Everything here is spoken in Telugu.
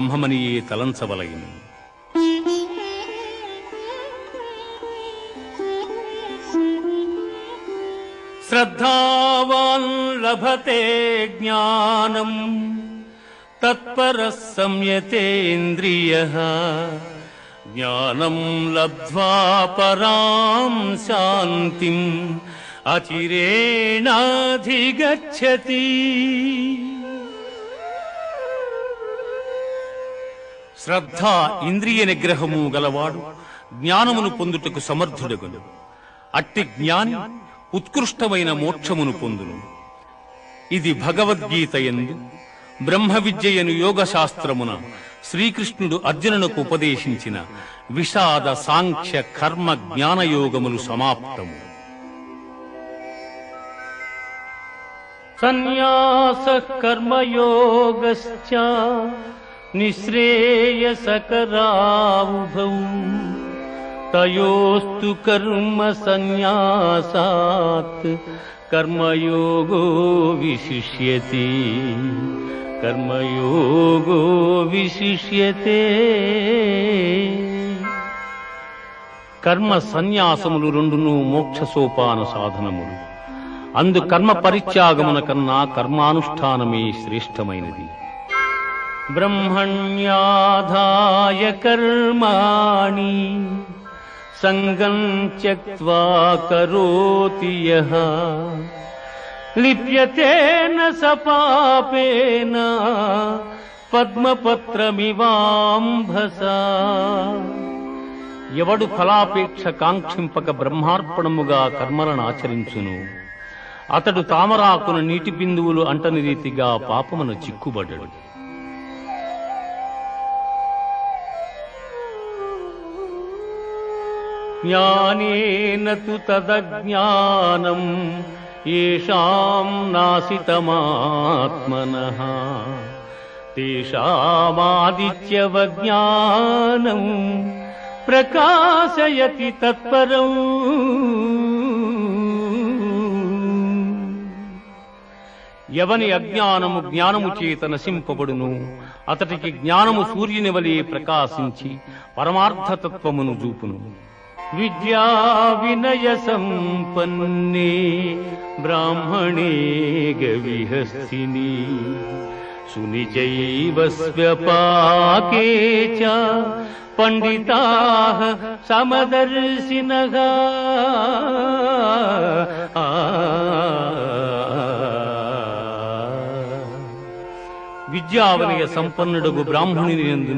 బ్రహ్మమనియే తలంచవలయను. శ్రద్ధావాన్ లభతే జ్ఞానం తత్పరః సంయతేంద్రియః జ్ఞానం లబ్ధ్వా పరాం శాంతిం అచిరేణాధిగచ్చతి. శ్రద్ధ ఇంద్రియ నిగ్రహము గలవాడు జ్ఞానమును పొందుటకు సమర్థుడగును. అట్టి జ్ఞాని ఉత్కృష్టమైన మోక్షమును పొందును. ఇది భగవద్గీత యందు బ్రహ్మ విద్యయను యోగ శాస్త్రమున శ్రీకృష్ణుడు అర్జునునకు ఉపదేశించిన విషాద సాంఖ్య కర్మ జ్ఞానయోగములు సమాప్తము. సన్యాసః కర్మయోగశ్చ నిశ్రేయసకరావుభౌ తయోస్తు కర్మ సన్యాసాత్ కర్మయోగో విశిష్యతే. కర్మయోగో విశిష్యతే. కర్మ సన్యాసములు రెండును మోక్ష సోపాన సాధనములు. అందు కర్మ పరిత్యాగమున కన్నా కర్మానుష్ఠానమే శ్రేష్టమైనది. బ్రహ్మణ్యాధాయ కర్మాణి సంగం త్యక్త్వా కరోతి యః లిప్యతే న స పాపేన పద్మపత్రమివాంభసా. ఎవడు ఫలాపేక్ష కాంక్షింపక బ్రహ్మార్పణముగా కర్మలను ఆచరించును అతడు తామరాకున నీటి బిందువులు అంటని రీతిగా పాపమున చిక్కుబడ్డడు. జ్ఞానేన తు తదజ్ఞానం యేషాం నాసితమాత్మనః తేషామాదిత్యవజ్ఞానం ప్రకాశయతి తత్పరం. ఎవని అజ్ఞానము జ్ఞానము చేత నశింపబడును అతడికి జ్ఞానము సూర్యుని వలె ప్రకాశించి పరమార్థతత్వమును చూపును. విద్యా వినయ సంపన్నే బ్రాహ్మణే గవిహస్తిని సునిచైవ స్వ్యపాకే చ పండితాః సమదర్శినః. విద్యా వినయ సంపన్నుడగు బ్రాహ్మణుని యందు